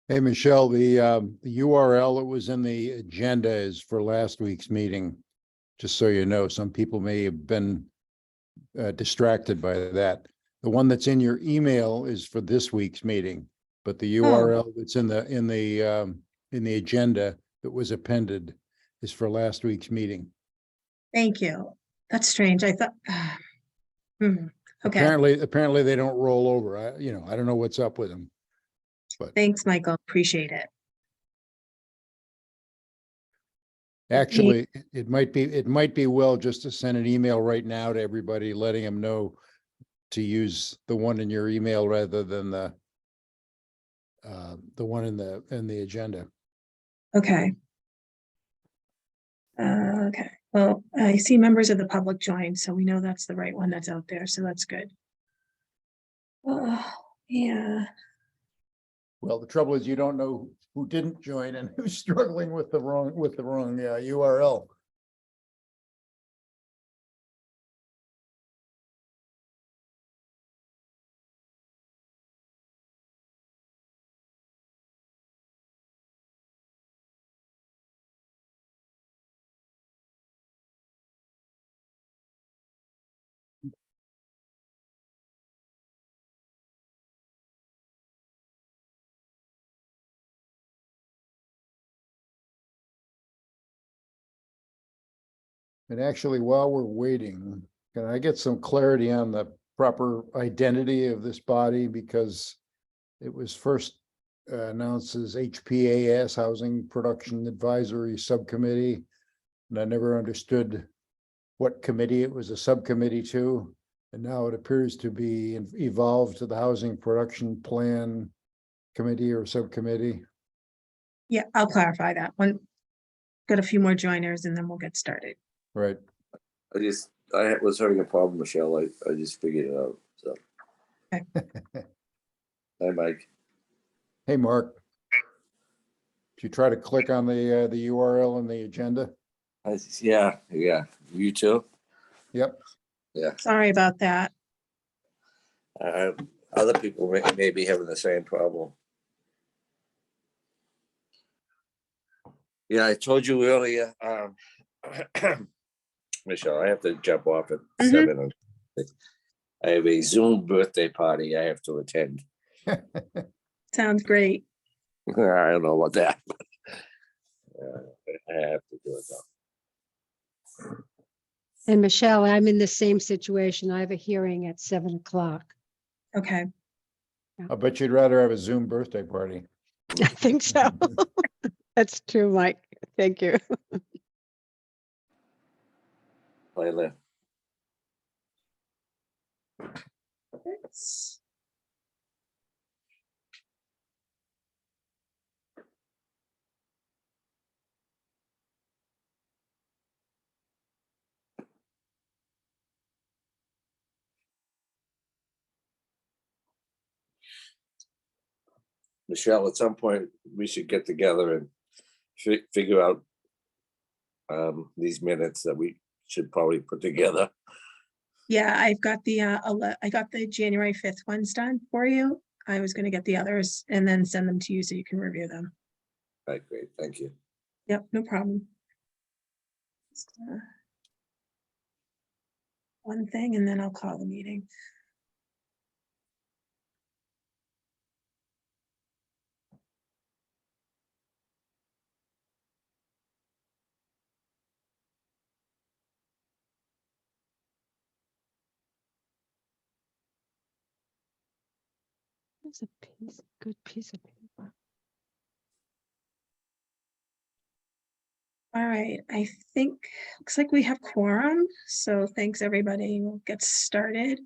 Hey, Michelle, the URL that was in the agenda is for last week's meeting. Just so you know, some people may have been distracted by that. The one that's in your email is for this week's meeting, but the URL that's in the agenda that was appended is for last week's meeting. Thank you. That's strange. I thought, okay, Apparently they don't roll over. I don't know what's up with them. But thanks, Michael. Appreciate it. actually, it might be well just to send an email right now to everybody, letting them know to use the one in your email rather than the one in the agenda. Okay. Okay. Well, I see members of the public joined, so we know that's the right one that's out there. So that's good. Oh, yeah. Well, the trouble is you don't know who didn't join and who's struggling with the wrong URL. And actually, while we're waiting, can I get some clarity on the proper identity of this body? Because it was first announced as HPAS, Housing Production Advisory Subcommittee. And I never understood what committee it was a subcommittee to. And now it appears to be evolved to the Housing Production Plan Committee or Subcommittee. Yeah, I'll clarify that one. Got a few more joiners and then we'll get started. Right. I was having a problem, Michelle. I just figured it out. So. Okay. Hi, Mike. Hey, Mark. Did you try to click on the URL in the agenda? Yeah. You too? Yep. Yeah. Sorry about that. Other people may be having the same problem. Yeah, I told you earlier, Michelle, I have to jump off at 7. I have a Zoom birthday party I have to attend. Sounds great. I don't know what that, but I have to do it though. And Michelle, I'm in the same situation. I have a hearing at 7 o'clock. Okay. I bet you'd rather have a Zoom birthday party. I think so. That's true, Mike. Thank you. Later. Michelle, at some point we should get together and figure out these minutes that we should probably put together. Yeah, I've got the I got the January 5th ones done for you. I was going to get the others and then send them to you so you can review them. All right, great. Thank you. Yep, no problem. Just, one thing and then I'll call the meeting. That's a good piece of paper. All right, I think looks like we have quorum. So thanks everybody. We'll get started.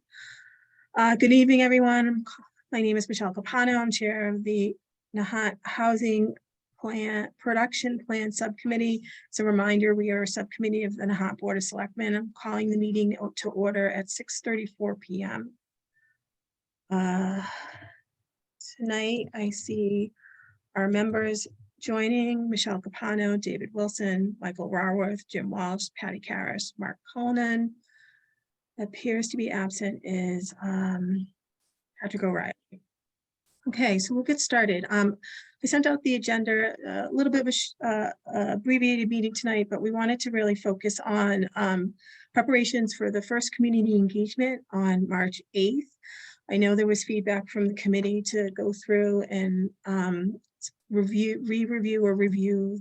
Good evening, everyone. My name is Michelle Capano. I'm chair of the Nahant Housing Production Plan Subcommittee. As a reminder, we are a subcommittee of the Nahant Board of Selectmen. I'm calling the meeting to order at 6:34 p.m. Tonight, I see our members joining: Michelle Capano, David Wilson, Michael Raworth, Jim Walsh, Patty Karras, Mark Conan. Appears to be absent is Patrick O'Reilly. Okay, so we'll get started. I sent out the agenda, a little bit of abbreviated meeting tonight, but we wanted to really focus on preparations for the first community engagement on March 8th. I know there was feedback from the committee to go through and review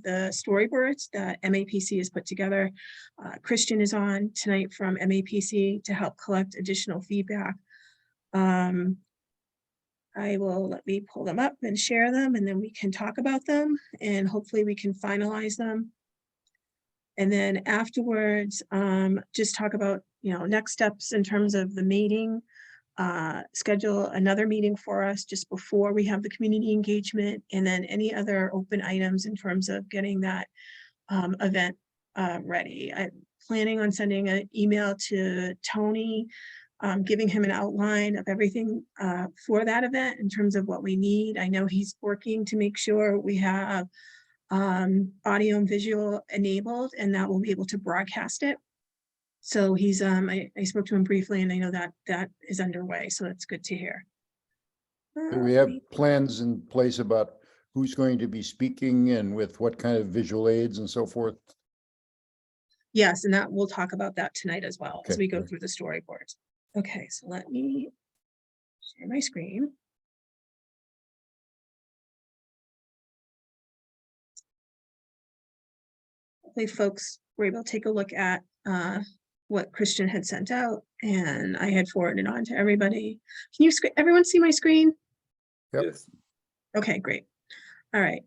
the storyboards that MAPC has put together. Christian is on tonight from MAPC to help collect additional feedback. Let me pull them up and share them, and then we can talk about them, and hopefully we can finalize them. And then afterwards, just talk about, next steps in terms of the meeting. Schedule another meeting for us just before we have the community engagement, and then any other open items in terms of getting that event ready. I'm planning on sending an email to Tony, giving him an outline of everything for that event in terms of what we need. I know he's working to make sure we have audio and visual enabled, and that we'll be able to broadcast it. So he's, I spoke to him briefly, and I know that is underway, so that's good to hear. Do we have plans in place about who's going to be speaking and with what kind of visual aids and so forth? Yes, and that we'll talk about that tonight as well as Okay, we go great. through the storyboards. Okay, so let me share my screen. Hopefully folks were able to take a look at what Christian had sent out, and I had forwarded on to everybody. Can you everyone see my screen? Yep. Yes. Okay, great. All right.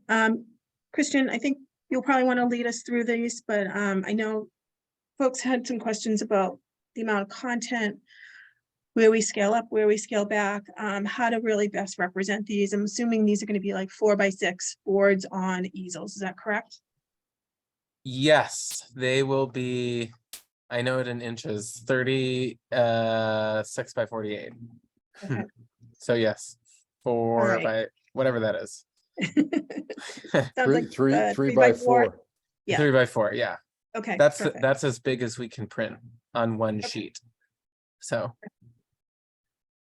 Christian, I think you'll probably want to lead us through these, but I know folks had some questions about the amount of content, where we scale up, where we scale back, how to really best represent these. I'm assuming these are going to be like 4x6 boards on easels. Is that correct? Yes, they will be, I know it in inches, 36 by 48. Okay. So yes, 4 Alright. by whatever that is. Sounds like Three by 4. Yeah. 3 by 4, yeah. Okay. That's perfect. that's as big as we can print on one sheet. So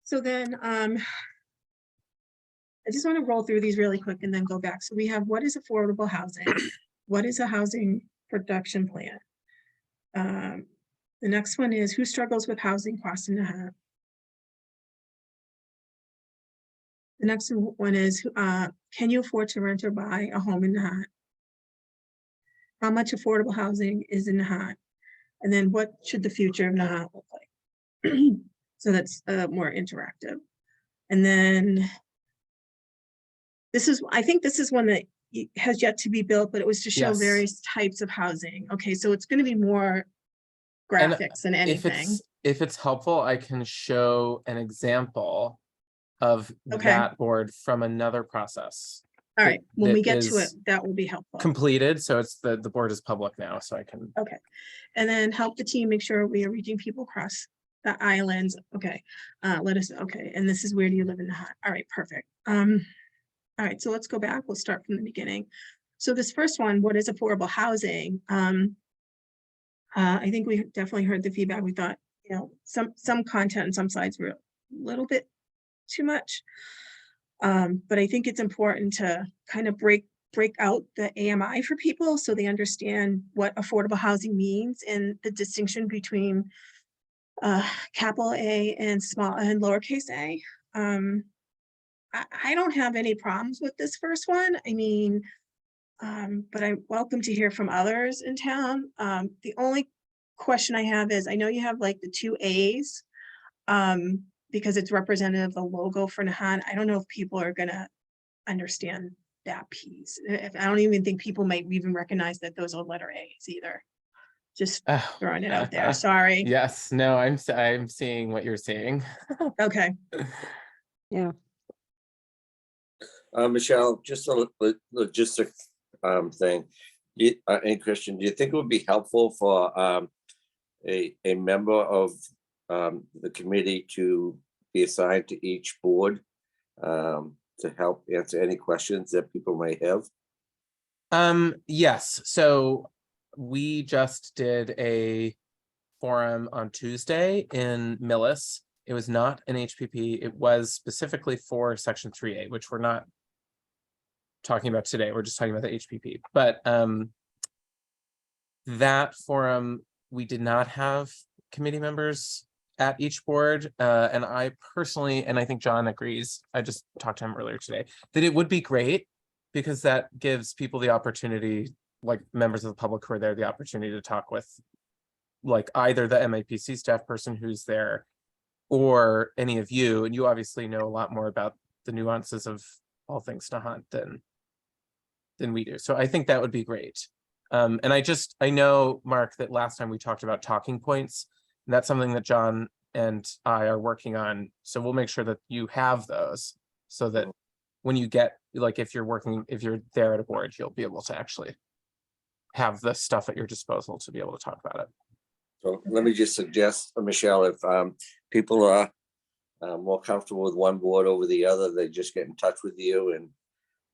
So then, I just want to roll through these really quick and then go back. So we have, what is affordable housing? What is a housing production plan? The next one is, who struggles with housing costs in Nahant? The next one is, can you afford to rent or buy a home in Nahant? How much affordable housing is in Nahant? And then what should the future of Nahant look like? So that's more interactive. And then I think this is one that has yet to be built, but it was to show Yes. various types of housing. Okay, so it's going to be more And graphics than anything. if it's helpful, I can show an example of Okay. that board from another process All right, when we that get to it, is that will be helpful. completed. So it's the board is public now, so I can. Okay, and then help the team make sure we are reaching people across the islands. Okay, let us, okay, and this is, where do you live in Nahant? All right, perfect. All right, so let's go back. We'll start from the beginning. So this first one, what is affordable housing? I think we definitely heard the feedback. We thought, some content and some slides were a little bit too much. But I think it's important to kind of break out the AMI for people so they understand what affordable housing means and the distinction between capital A and small and lowercase a. I don't have any problems with this first one. I mean, but I'm welcome to hear from others in town. The only question I have is, I know you have like the 2 A's, because it's representative of the logo for Nahant. I don't know if people are gonna understand that piece. I don't even think people might even recognize that those are letter A's either. Just throwing it out there. Sorry. Yes, no, I'm seeing what you're seeing. Okay. Yeah. Michelle, just a logistic thing. And Christian, do you think it would be helpful for a member of the committee to be assigned to each board to help answer any questions that people may have? Yes, so we just did a forum on Tuesday in Millis. It was not an HPP. It was specifically for Section 3A, which we're not talking about today. We're just talking about the HPP, but that forum, we did not have committee members at each board. And I personally, and I think John agrees, I just talked to him earlier today, that it would be great because that gives people the opportunity, like members of the public who are there, the opportunity to talk with like either the MAPC staff person who's there or any of you. And you obviously know a lot more about the nuances of all things Nahant than we do. So I think that would be great. And I know, Mark, that last time we talked about talking points, and that's something that John and I are working on. So we'll make sure that you have those so that when you get, like, if you're there at a board, you'll be able to actually have the stuff at your disposal to be able to talk about it. So let me just suggest, Michelle, if people are more comfortable with one board over the other, they just get in touch with you and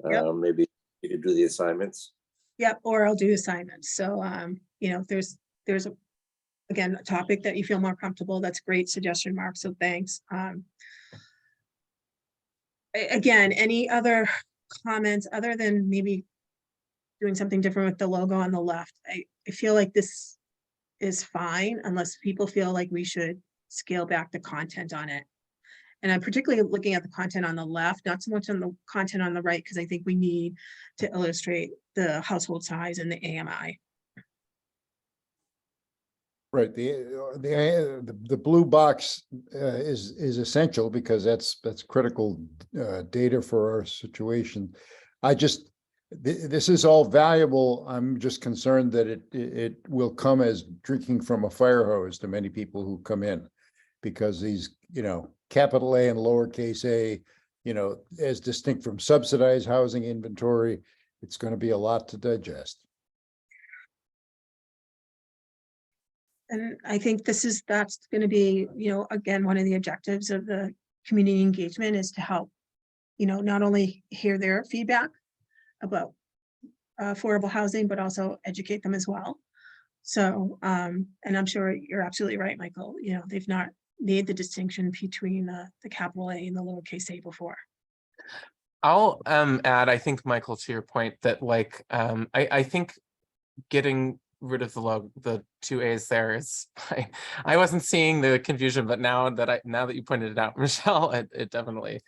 Yep. maybe you could do the assignments. Yep, or I'll do assignments. So, you know, if there's again, a topic that you feel more comfortable, that's great suggestion, Mark. So thanks. Again, any other comments other than maybe doing something different with the logo on the left? I feel like this is fine unless people feel like we should scale back the content on it. And I'm particularly looking at the content on the left, not so much on the content on the right, because I think we need to illustrate the household size and the AMI. Right, the blue box is essential because that's critical data for our situation. This is all valuable. I'm just concerned that it will come as drinking from a fire hose to many people who come in, because these, you know, capital A and lowercase a, you know, as distinct from subsidized housing inventory, it's going to be a lot to digest. And I think that's going to be, you know, again, one of the objectives of the community engagement is to help, you know, not only hear their feedback about affordable housing, but also educate them as well. So, and I'm sure you're absolutely right, Michael, you know, they've not made the distinction between the capital A and the lowercase a before. I'll add, I think, Michael, to your point that, like, I think getting rid of the two A's there is, I wasn't seeing the confusion, but now that you pointed it out, Michelle, it definitely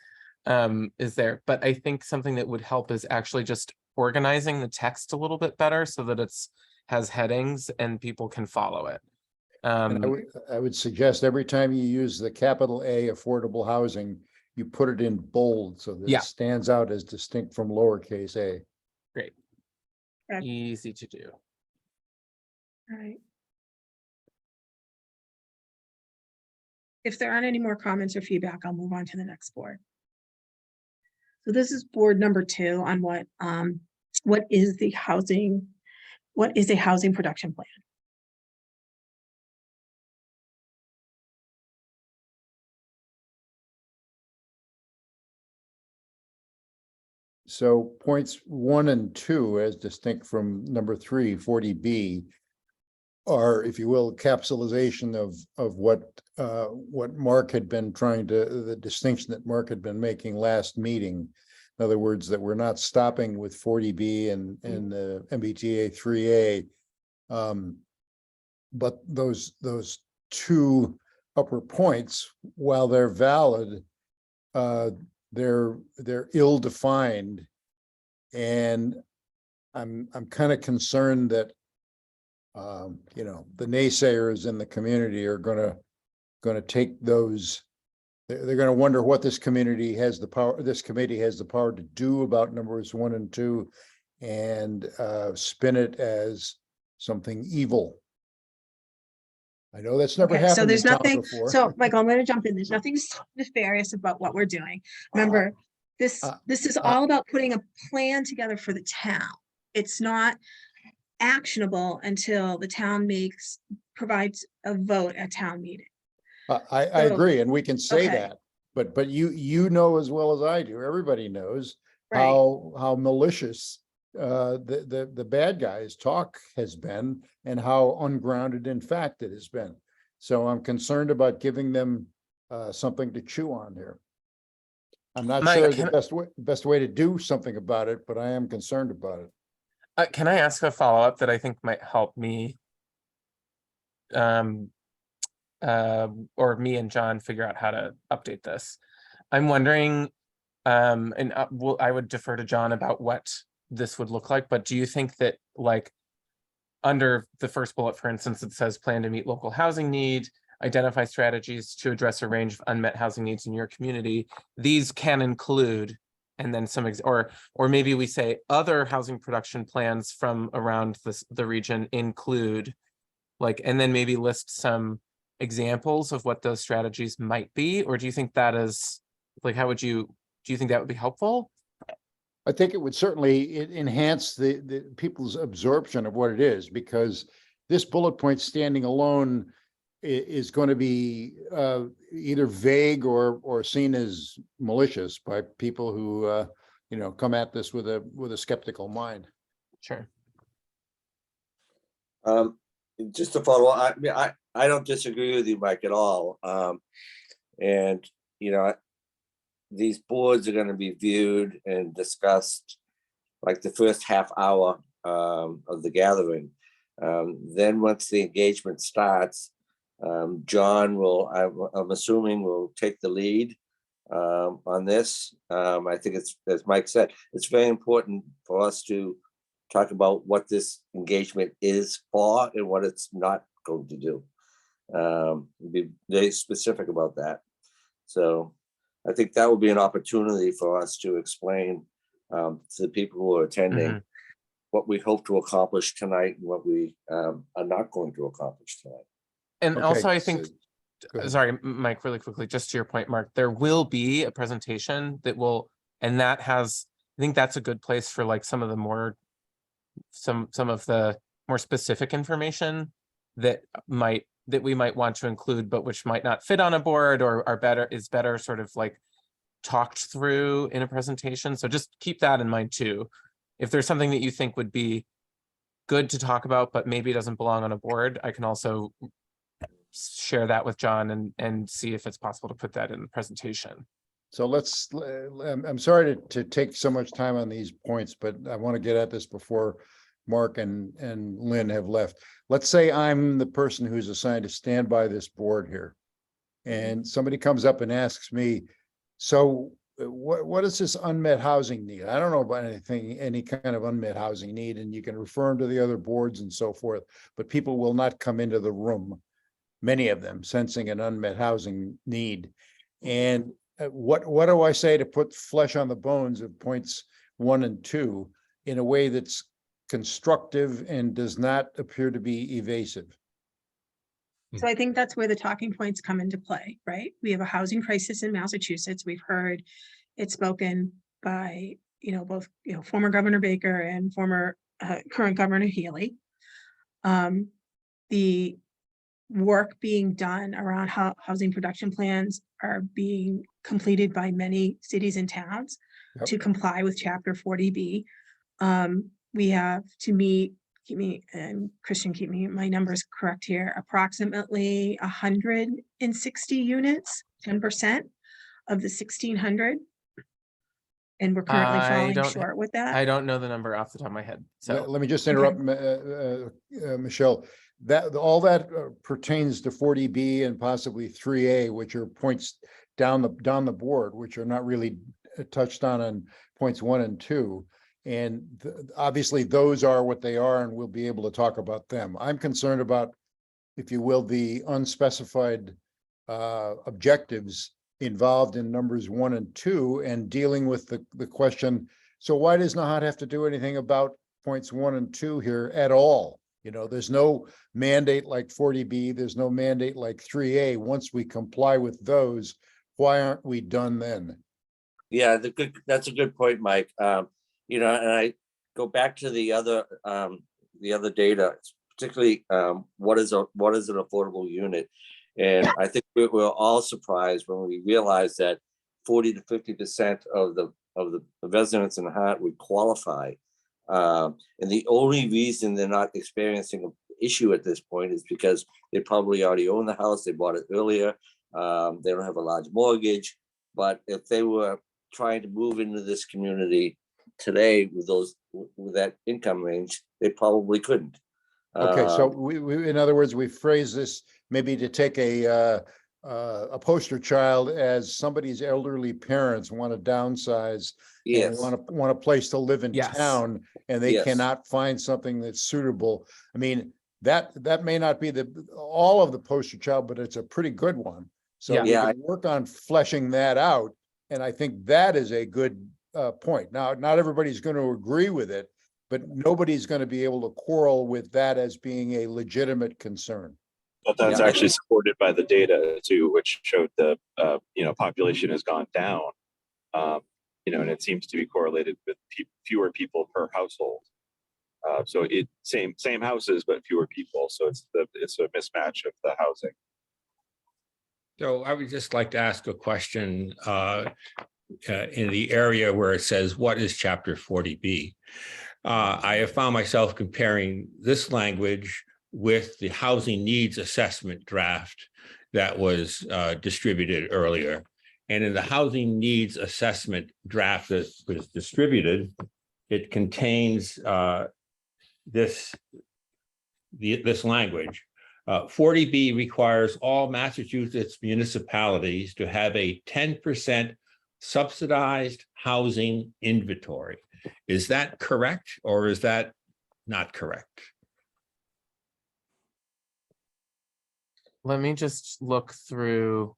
is there. But I think something that would help is actually just organizing the text a little bit better so that has headings and people can follow it. And I would suggest every time you use the capital A affordable housing, you put it in bold so that Yeah. it stands out as distinct from lowercase a. Great. Okay. Easy to do. All right. If there aren't any more comments or feedback, I'll move on to the next board. So this is board number 2 on what is a housing production plan? So points 1 and 2, as distinct from number 3, 40B, are, if you will, capsulization of what Mark had been the distinction that Mark had been making last meeting. In other words, that we're not stopping with 40B and the MBTA 3A. But those 2 upper points, while they're valid, they're ill-defined, and I'm kind of concerned that you know, the naysayers in the community are gonna take those. They're gonna wonder what this committee has the power to do about numbers 1 and 2, and spin it as something evil. I know that's never Okay, so happened in there's town nothing, before. so Michael, I'm going to jump in. There's nothing nefarious about what we're doing. Remember, this is all about putting a plan together for the town. It's not actionable until the town provides a vote at town meeting. I So- agree, and we can say Okay. that, but you know as well as I do, everybody knows Right. how malicious the bad guys' talk has been, and how ungrounded in fact it has been. So I'm concerned about giving them something to chew on here. I'm not Mike, sure the can- best way to do something about it, but I am concerned about it. Can I ask a follow-up that I think might help me? Um, or me and John figure out how to update this. I'm wondering, and I would defer to John about what this would look like, but do you think that, like, under the first bullet, for instance, it says plan to meet local housing need, identify strategies to address a range of unmet housing needs in your community. These can include, and then some, or maybe we say other housing production plans from around the region include, like, and then maybe list some examples of what those strategies might be? Or do you think that is, like, do you think that would be helpful? I think it would certainly enhance the people's absorption of what it is, because this bullet point standing alone is going to be either vague or seen as malicious by people who come at this with a skeptical mind. Sure. Just to follow, I don't disagree with you, Mike, at all. And these boards are going to be viewed and discussed like the first half hour of the gathering. Then once the engagement starts, John I'm assuming, will take the lead on this. I think it's, as Mike said, it's very important for us to talk about what this engagement is for and what it's not going to do. Be very specific about that. So I think that would be an opportunity for us to explain to the people who are attending what we hope to accomplish tonight and what we are not going to accomplish tonight. And Okay, also, I think, go ahead. sorry, Mike, really quickly, just to your point, Mark, there will be a presentation that will, and that has, I think that's a good place for like some of the more, some of the more specific information that we might want to include, but which might not fit on a board or is better sort of like talked through in a presentation. So just keep that in mind too. If there's something that you think would be good to talk about, but maybe doesn't belong on a board, I can also share that with John and see if it's possible to put that in the presentation. So I'm sorry to take so much time on these points, but I want to get at this before Mark and Lynn have left. Let's say I'm the person who's assigned to stand by this board here. And somebody comes up and asks me, so what is this unmet housing need? I don't know about any kind of unmet housing need, and you can refer them to the other boards and so forth, but people will not come into the room, many of them sensing an unmet housing need. And what do I say to put flesh on the bones of points 1 and 2 in a way that's constructive and does not appear to be evasive? So I think that's where the talking points come into play, right? We have a housing crisis in Massachusetts. We've heard it spoken by, both, former Governor Baker and former current Governor Healy. The work being done around how housing production plans are being completed by many cities and towns to comply with Chapter 40B. We have to meet, Christian, keep my numbers correct here, approximately 160 units, 10% of the 1,600. And we're currently falling short with that. I don't know the number off the top of my head. So Let me just interrupt, Michelle. That all that pertains to 40B and possibly 3A, which are points down the board, which are not really touched on points 1 and 2. And obviously those are what they are, and we'll be able to talk about them. I'm concerned about, if you will, the unspecified objectives involved in numbers 1 and 2, and dealing with the question, so why does Nahant have to do anything about points 1 and 2 here at all? There's no mandate like 40B, there's no mandate like 3A. Once we comply with those, why aren't we done then? Yeah, that's a good point, Mike. And I go back to the other data, particularly what is an affordable unit. And I think we're all surprised when we realize that 40 to 50% of the residents in Nahant would qualify. And the only reason they're not experiencing an issue at this point is because they probably already own the house, they bought it earlier, they don't have a large mortgage. But if they were trying to move into this community today with with that income range, they probably couldn't. Okay, so Um, we, in other words, we phrase this maybe to take a poster child as somebody's elderly parents want to downsize and Yes, want a place to live in Yes. town, and they Yes. cannot find something that's suitable. I mean, that may not be all of the poster child, but it's a pretty good one. So Yeah. we Yeah, can work on fleshing that out, and I think that is a good point. Now, not everybody's going to agree with it, but nobody's going to be able to quarrel with that as being a legitimate concern. But that's Yeah. actually supported by the data too, which showed the population has gone down. And it seems to be correlated with fewer people per household. So it same houses but fewer people. So it's a mismatch of the housing. So I would just like to ask a question in the area where it says, what is chapter 40B? I have found myself comparing this language with the housing needs assessment draft that was distributed earlier. And in the housing needs assessment draft that was distributed, it contains this language. 40B requires all Massachusetts municipalities to have a 10% subsidized housing inventory. Is that correct, or is that not correct? Let me just look through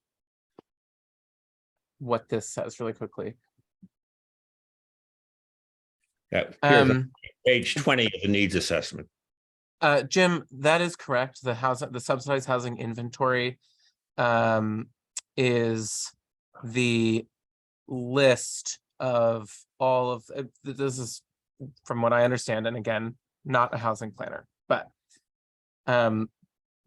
what this says really quickly. That here's Um, page 20 of the needs assessment. Jim, that is correct. The subsidized housing inventory is the list of all of this is from what I understand, and again, not a housing planner, but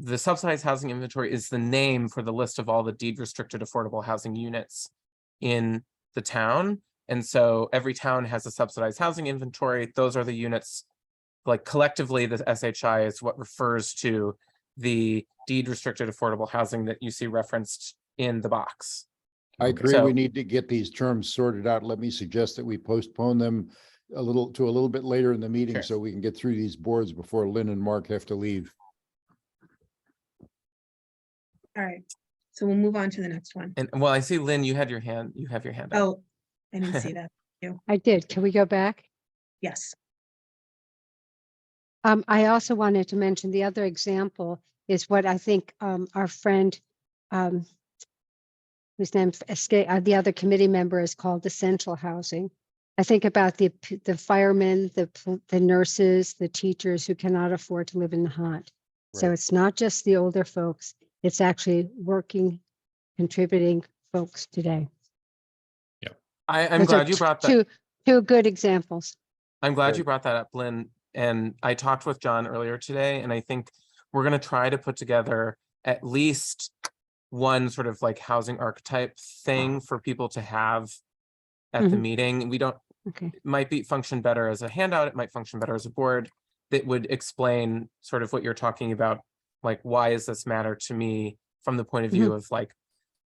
the subsidized housing inventory is the name for the list of all the deed restricted affordable housing units in the town. And so every town has a subsidized housing inventory. Those are the units, like collectively, the SHI is what refers to the deed restricted affordable housing that you see referenced in the box. I agree. So- We need to get these terms sorted out. Let me suggest that we postpone them a little bit later in the meeting Sure. so we can get through these boards before Lynn and Mark have to leave. All right, so we'll move on to the next one. And well, I see Lynn, you have your hand up. Oh, I didn't see that. I did. Can we go back? Yes. I also wanted to mention the other example is what I think our friend, whose name escaped, the other committee member is called essential housing. I think about the firemen, the nurses, the teachers who cannot afford to live in Nahant. So Right. it's not just the older folks, it's actually working, contributing folks today. I'm Those are glad you brought that. Two good examples. I'm glad you Right. brought that up, Lynn. And I talked with John earlier today, and I think we're going to try to put together at least one sort of like housing archetype thing for people to have at the Mhm. meeting. We don't, Okay. it might function better as a handout. It might function better as a board that would explain sort of what you're talking about. Like, why does this matter to me from the point of view of like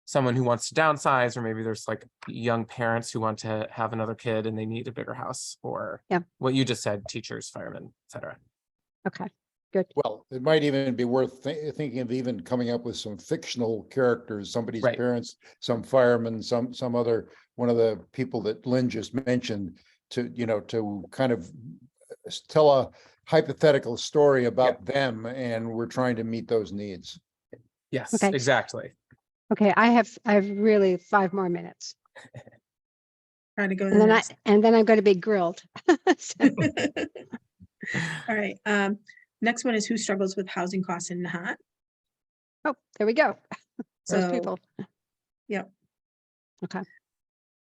someone who wants to downsize, or maybe there's like young parents who want to have another kid and they need a bigger house, or Yeah. what you just said, teachers, firemen, etc. Okay, good. Well, it might even be worth thinking of even coming up with some fictional characters, somebody's Right. parents, some firemen, some other, one of the people that Lynn just mentioned to kind of tell a hypothetical story about them, and we're trying to meet those needs. Yes, Okay. exactly. Okay, I have really 5 more minutes. Trying to go to And the then next. I'm going to be grilled. So, All right, next one is who struggles with housing costs in Nahant. oh, there we go. Those So, people. yep. Okay.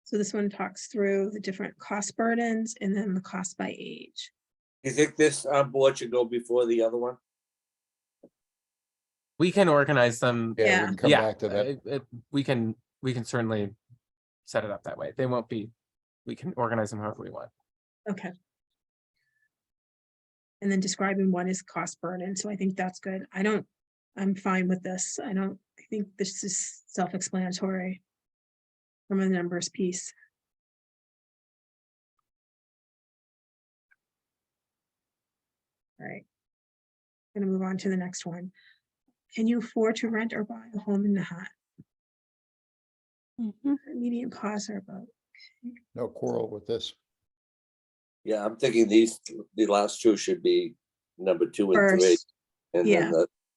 So this one talks through the different cost burdens and then the cost by age. you think this board should go before the other one? We can organize them. Yeah, we Yeah. can come Yeah, back to that. we can certainly set it up that way. They won't be, we can organize them however we want. Okay. And then describing what is cost burden. So I think that's good. I'm fine with this. I think this is self-explanatory from a numbers piece. right. Gonna move on to the next one. Can you afford to rent or buy a home in Nahant? Mhm. Median costs are about, No quarrel with this. Yeah, I'm thinking the last two should be number 2 and 3. first, And yeah.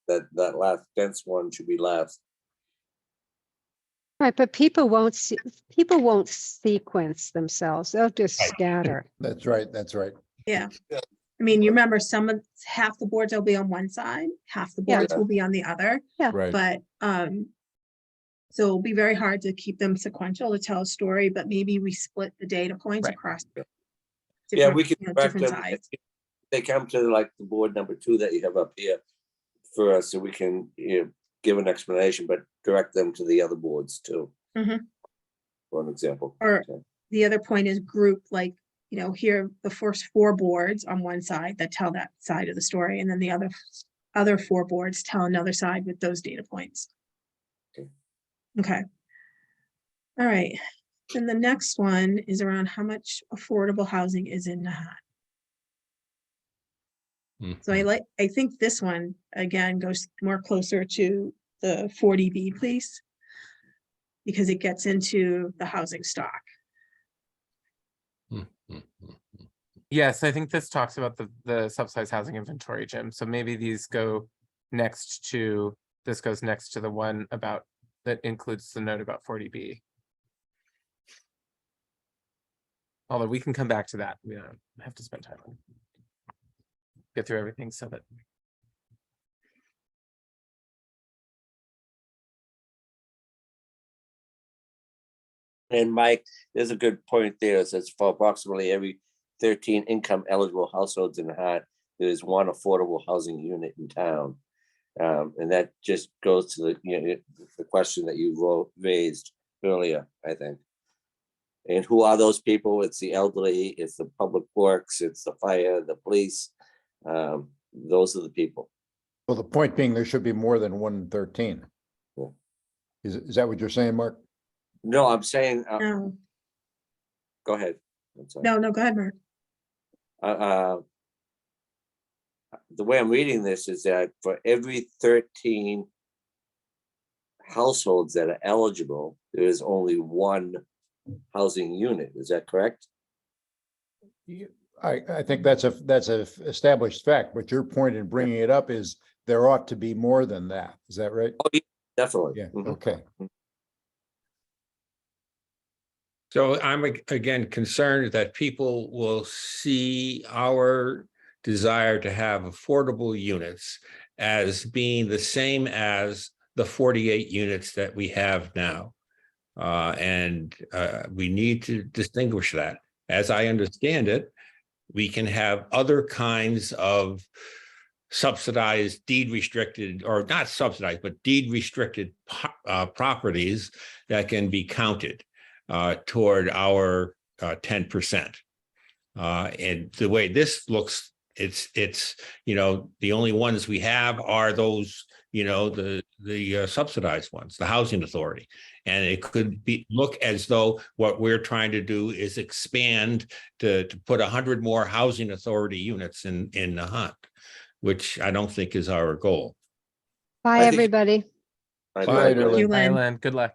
then that last dense one should be last. Right, but people won't sequence themselves. They'll just Right. scatter. That's right, that's right. Yeah. I mean, you remember half the boards will be on one side, half the Yeah. boards will be on the other. Yeah. Right. But, so it'll be very hard to keep them sequential to tell a story, but maybe we split the data points Right. across. Yeah, we different, can correct different them. sides. They come to like the board number 2 that you have up here for us, so we can give an explanation, but direct them to the other boards too. Mhm. For an example. Or Okay. the other point is group, like, here, the first 4 boards on one side that tell that side of the story, and then the other 4 boards tell another side with those data points. Okay. Okay. All right. Then the next one is around how much affordable housing is in Nahant. So Mhm. I think this one, again, goes more closer to the 40B, please. Because it gets into the housing stock. Mhm. Yes, I think this talks about the subsidized housing inventory, Jim. So maybe these go next to, this goes next to the one about, that includes the note about 40B. Although we can come back to that. We don't have to spend time on it. Get through everything so that. And Mike, there's a good point there. It says for approximately every 13 income eligible households in Nahant, there is one affordable housing unit in town. And that just goes to the question that you raised earlier, I think. And who are those people? It's the elderly, it's the public works, it's the fire, the police. Those are the people. Well, the point being, there should be more than 113. Yeah. Is that what you're saying, Mark? No, I'm saying, No, go ahead. I'm sorry. no, go ahead, Mark. The way I'm reading this is that for every 13 households that are eligible, there is only one housing unit. Is that correct? I think that's a established fact, but your point in bringing it up is there ought to be more than that. Is that right? Oh, yeah, definitely. Yeah, Mhm. okay. So I'm again concerned that people will see our desire to have affordable units as being the same as the 48 units that we have now. And we need to distinguish that. As I understand it, we can have other kinds of subsidized, deed restricted, or not subsidized, but deed restricted properties that can be counted toward our 10%. And the way this looks, it's the only ones we have are those, the subsidized ones, the housing authority. And it could look as though what we're trying to do is expand to put 100 more housing authority units in Nahant, which I don't think is our goal. Bye, I think- everybody. I See you think- later, Thank you, Lynn. Lynn. Island, good luck.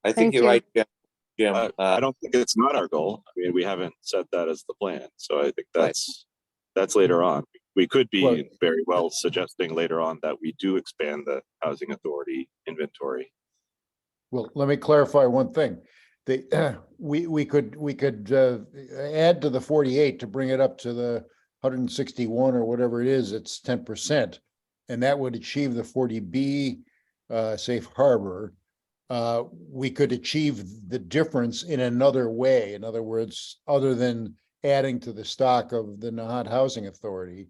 I think Thank you're you. right, Jim. I don't think it's not our goal. I mean, we haven't set that as the plan. So I think that's later on. We could Well- be very well suggesting later on that we do expand the housing authority inventory. Well, let me clarify one thing. We could add to the 48 to bring it up to the 161 or whatever it is, it's 10%. And that would achieve the 40B safe harbor. We could achieve the difference in another way. In other words, other than adding to the stock of the Nahant Housing Authority.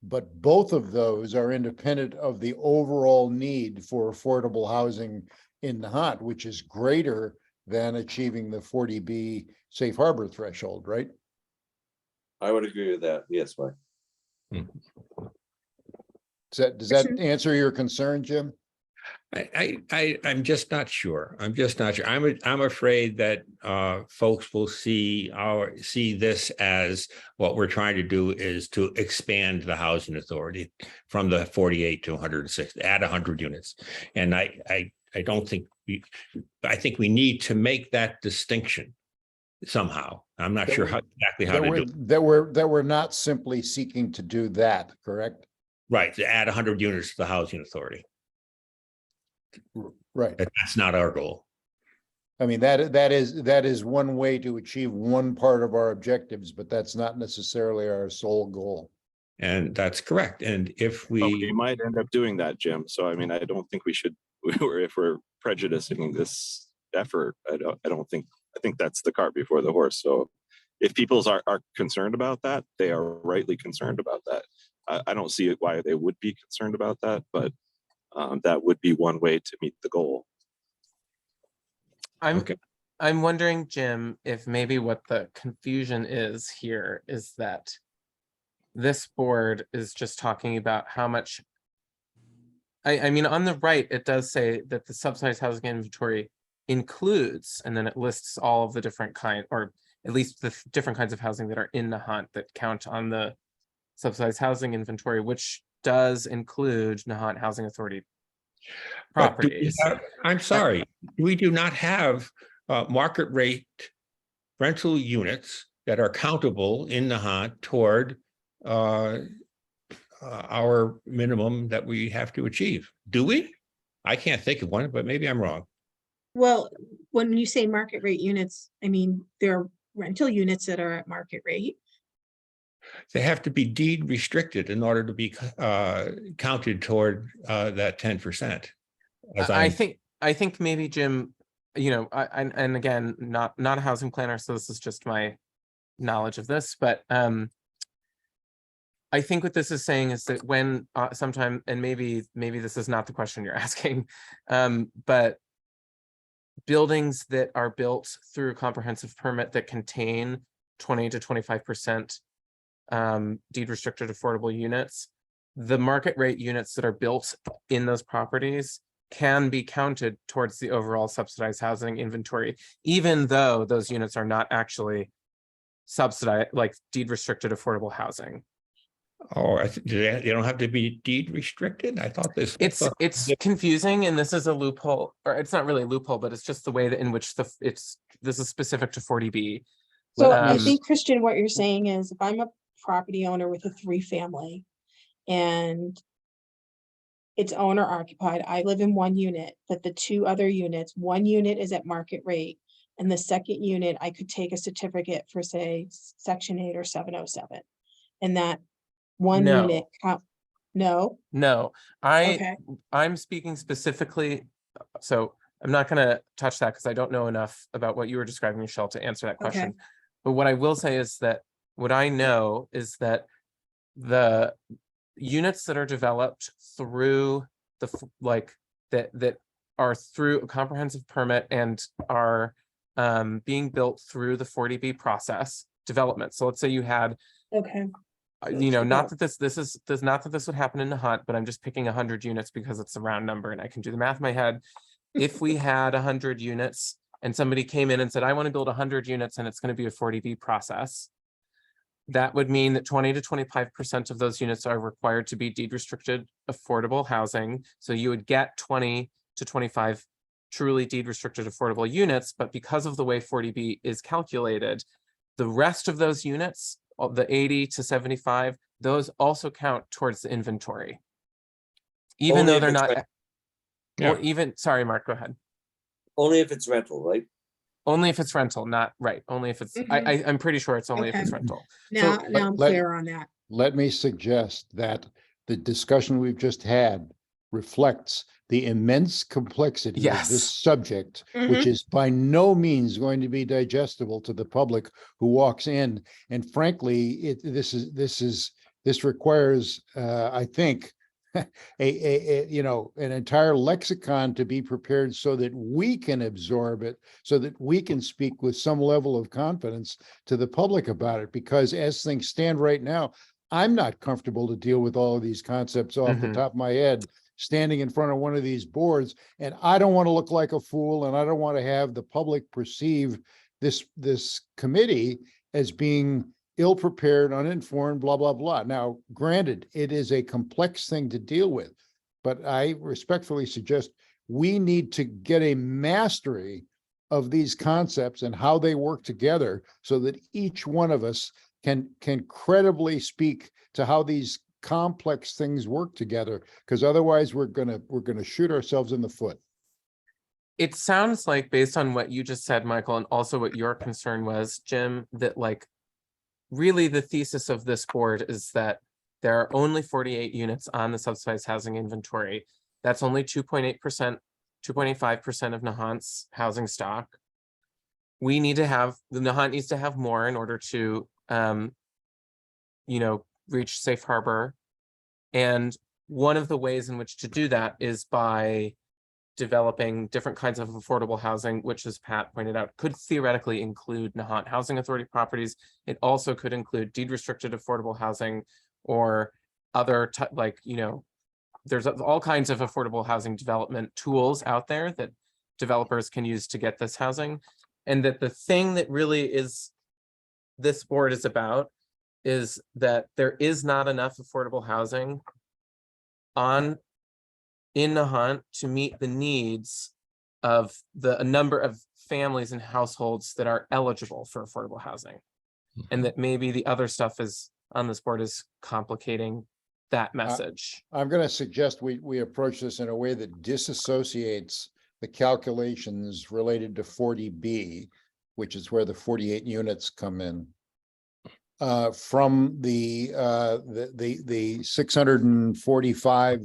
But both of those are independent of the overall need for affordable housing in Nahant, which is greater than achieving the 40B safe harbor threshold, right? I would agree with that. Yes, Mike. Does that answer your concern, Jim? I'm just not sure. I'm just not sure. I'm afraid that folks will see this as what we're trying to do is to expand the housing authority from the 48 to 106, add 100 units. And I don't think I think we need to make that distinction somehow. I'm not sure exactly how to do it. That we're not simply seeking to do that, correct? Right, to add 100 units to the housing authority. Right. That's not our goal. I mean, that is one way to achieve one part of our objectives, but that's not necessarily our sole goal. And that's correct. And if Well, we we might end up doing that, Jim. So I mean, I don't think we should. If we're prejudicing this effort, I think that's the cart before the horse. So if people are concerned about that, they are rightly concerned about that. I don't see why they would be concerned about that, but that would be one way to meet the goal. I'm wondering, Jim, if maybe what the confusion is here is that this board is just talking about how much. I mean, on the right, it does say that the subsidized housing inventory includes, and then it lists all of the different or at least the different kinds of housing that are in Nahant that count on the subsidized housing inventory, which does include Nahant Housing Authority But do we properties. I'm sorry, we do not have market rate rental units that are countable in Nahant toward our minimum that we have to achieve. Do we? I can't think of one, but maybe I'm wrong. Well, when you say market rate units, I mean, there are rental units that are at market rate. They have to be deed restricted in order to be counted toward that 10%. I think maybe, Jim, you know, and again, not a housing planner, so this is just my knowledge of this, but I think what this is saying is that when sometime, and maybe this is not the question you're asking, but buildings that are built through a comprehensive permit that contain 20 to 25% deed restricted affordable units, the market rate units that are built in those properties can be counted towards the overall subsidized housing inventory, even though those units are not actually subsidized, like deed restricted affordable housing. Oh, they don't have to be deed restricted? I thought this. It's confusing, and this is a loophole, or it's not really a loophole, but it's just the way that in which this is specific to 40B. So I think, Christian, what you're saying is if I'm a property owner with a 3-family and it's owner occupied, I live in one unit, but the 2 other units, one unit is at market rate, and the second unit, I could take a certificate for, say, Section 8 or 707. And that one unit count. No, okay. I'm speaking specifically, so I'm not going to touch that because I don't know enough about what you were describing, Michelle, to answer that question. Okay. But what I will say is that what I know is that the units that are developed through the that are through a comprehensive permit and are being built through the 40B process development. So let's say you had, Okay. you know, not that not that this would happen in Nahant, but I'm just picking 100 units because it's a round number and I can do the math in my head. If we had 100 units and somebody came in and said, I want to build 100 units and it's going to be a 40B process, that would mean that 20 to 25% of those units are required to be deed restricted affordable housing. So you would get 20 to 25 truly deed restricted affordable units, but because of the way 40B is calculated, the rest of those units, the 80 to 75, those also count towards the inventory. Even Only though if they're it's not, Yeah. well, even, sorry, Mark, go ahead. Only if it's rental, right? Only if it's rental, not right. Only if it's, I'm pretty sure it's only if it's Okay. rental. Now I'm let- clear on that. Let me suggest that the discussion we've just had reflects the immense complexity of Yes. this subject, which is by no means going to be digestible to the public who walks in. And frankly, this requires, I think, you know, an entire lexicon to be prepared so that we can absorb it, so that we can speak with some level of confidence to the public about it. Because as things stand right now, I'm not comfortable to deal with all of these concepts off the top of my head. standing in front of one of these boards. And I don't want to look like a fool, and I don't want to have the public perceive this committee as being ill-prepared, uninformed, blah, blah, blah. Now, granted, it is a complex thing to deal with, but I respectfully suggest we need to get a mastery of these concepts and how they work together so that each one of us can credibly speak to how these complex things work together, because otherwise we're gonna shoot ourselves in the foot. It sounds like, based on what you just said, Michael, and also what your concern was, Jim, that like really the thesis of this board is that there are only 48 units on the subsidized housing inventory. That's only 2.8%, 2.85% of Nahant's housing stock. We need to have, the Nahant needs to have more in order to, reach safe harbor. And one of the ways in which to do that is by developing different kinds of affordable housing, which, as Pat pointed out, could theoretically include Nahant Housing Authority properties. It also could include deed restricted affordable housing or other there's all kinds of affordable housing development tools out there that developers can use to get this housing. And that the thing that really is this board is about is that there is not enough affordable housing in Nahant to meet the needs of a number of families and households that are eligible for affordable housing. And that maybe the other stuff is on this board is complicating that message. I'm going to suggest we approach this in a way that disassociates the calculations related to 40B, which is where the 48 units come in, from the 645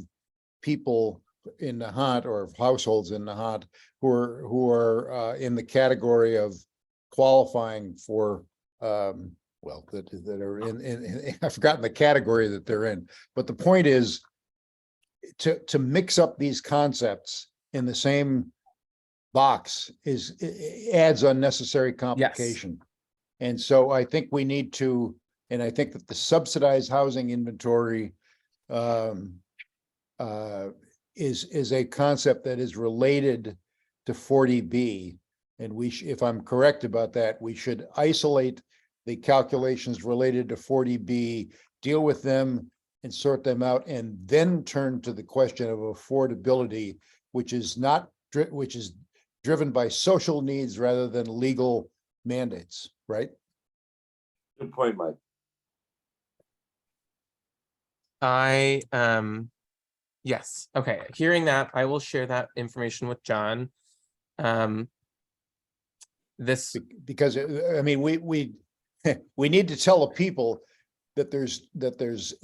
people in Nahant, or households in Nahant, who are in the category of qualifying for that are in I've forgotten the category that they're in. But the point is to mix up these concepts in the same box adds unnecessary complication. Yes. And so I think we need to, and I think that the subsidized housing inventory is a concept that is related to 40B. And if I'm correct about that, we should isolate the calculations related to 40B, deal with them and sort them out, and then turn to the question of affordability, which is driven by social needs rather than legal mandates, right? Good point, Mike. Yes. Okay. Hearing that, I will share that information with John. Because I mean, we need to tell the people that there's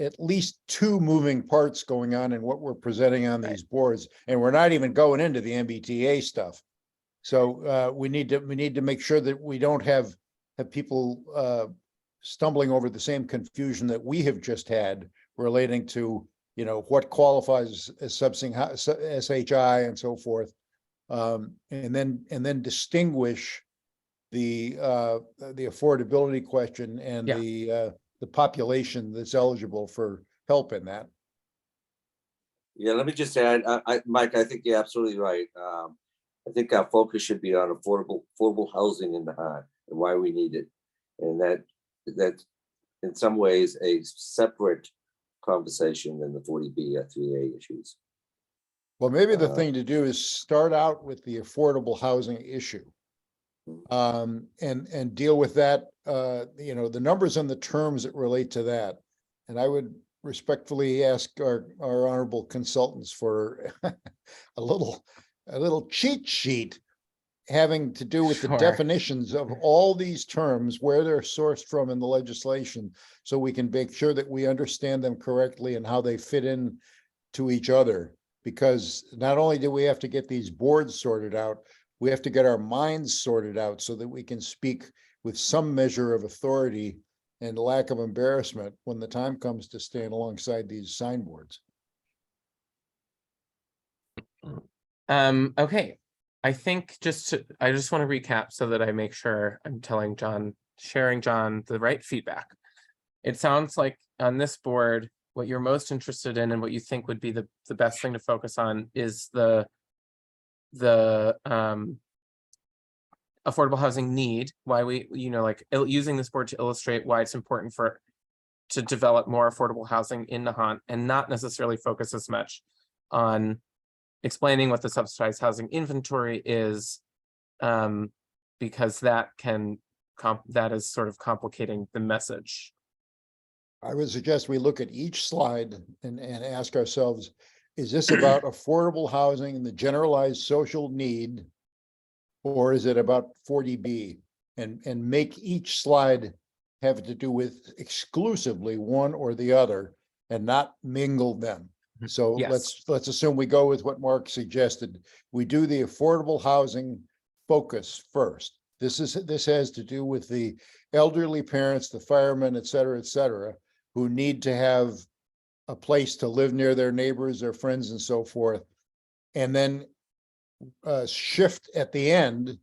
at least two moving parts going on in what we're presenting on these boards, and we're not even going into the MBTA stuff. So we need to make sure that we don't have people stumbling over the same confusion that we have just had relating to what qualifies as SHI and so forth, and then distinguish the affordability question and the population that's eligible for help in that. Yeah, let me just add, Mike, I think you're absolutely right. I think our focus should be on affordable housing in Nahant and why we need it, and that's in some ways a separate conversation than the 40B or 3A issues. Well, maybe the thing to do is start out with the affordable housing issue, and deal with that. The numbers and the terms that relate to that. And I would respectfully ask our honorable consultants for a little cheat sheet having to do with the definitions of all these terms, where they're sourced from in the legislation, so we can make sure that we understand them correctly and how they fit in to each other. Because not only do we have to get these boards sorted out, we have to get our minds sorted out so that we can speak with some measure of authority and lack of embarrassment when the time comes to stand alongside these signboards. Okay. I think I just want to recap so that I make sure I'm sharing John the right feedback. It sounds like on this board, what you're most interested in and what you think would be the best thing to focus on is the affordable housing need, why we, like using this board to illustrate why it's important to develop more affordable housing in Nahant, and not necessarily focus as much on explaining what the subsidized housing inventory is, because that is sort of complicating the message. I would suggest we look at each slide and ask ourselves, is this about affordable housing and the generalized social need? Or is it about 40B? And make each slide have to do with exclusively one or the other and not mingle them. So Yes. let's assume we go with what Mark suggested. We do the affordable housing focus first. This has to do with the elderly parents, the firemen, et cetera, who need to have a place to live near their neighbors, their friends, and so forth. And then shift at the end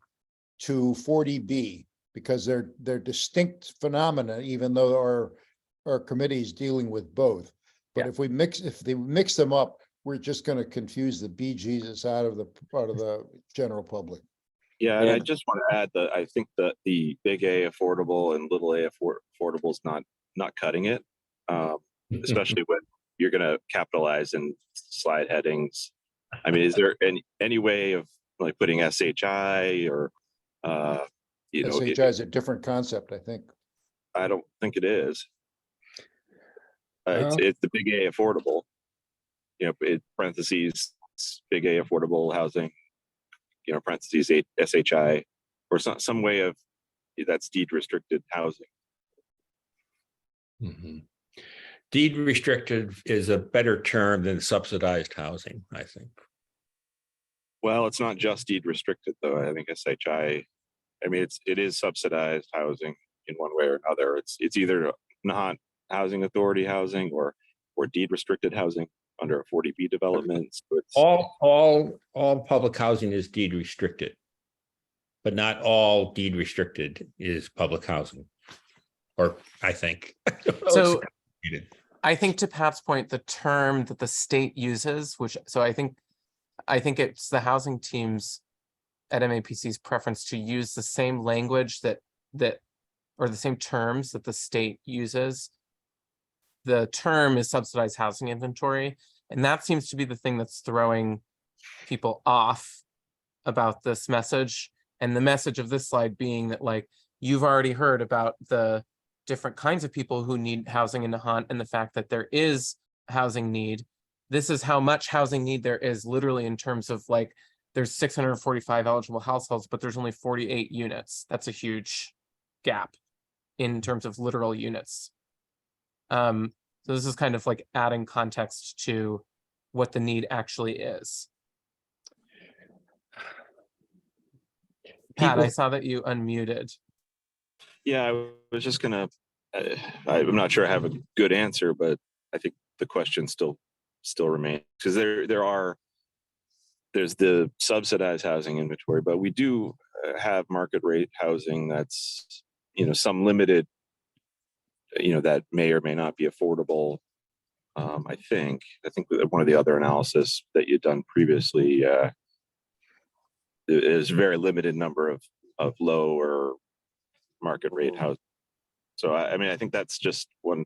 to 40B, because they're distinct phenomena, even though our committee is dealing with both. But Yeah. if they mix them up, we're just going to confuse the bejesus out of the general public. Yeah, and I And- just want to add that I think that the big A affordable and little a affordable is not cutting it, especially when you're going to capitalize in slide headings. I mean, is there any way of like putting SHI or SHI is a different concept, I think. I don't think it is. Well- It's the big A affordable. It parentheses big A affordable housing. Parentheses SHI, or some way of that's deed restricted housing. Mhm. Deed restricted is a better term than subsidized housing, I think. Well, it's not just deed restricted though. I think SHI. I mean, it is subsidized housing in one way or another. It's either Nahant Housing Authority housing or deed restricted housing under a 40B development. So it's, All public housing is deed restricted, but not all deed restricted is public housing. Or I think. So I think to Pat's point, the term that the state uses, I think it's the housing team's at MAPC's preference to use the same language or the same terms that the state uses. The term is subsidized housing inventory, and that seems to be the thing that's throwing people off about this message. And the message of this slide being that, like, you've already heard about the different kinds of people who need housing in Nahant, and the fact that there is housing need. This is how much housing need there is, literally, in terms of, like, there's 645 eligible households, but there's only 48 units. That's a huge gap in terms of literal units. So this is kind of like adding context to what the need actually is. Pat, I saw that you unmuted. yeah, I was just gonna. I'm not sure I have a good answer, but I think the question still remains, because there's the subsidized housing inventory, but we do have market rate housing that's some limited, that may or may not be affordable. I think one of the other analysis that you'd done previously is a very limited number of low or market rate housing. So I mean, I think that's just one.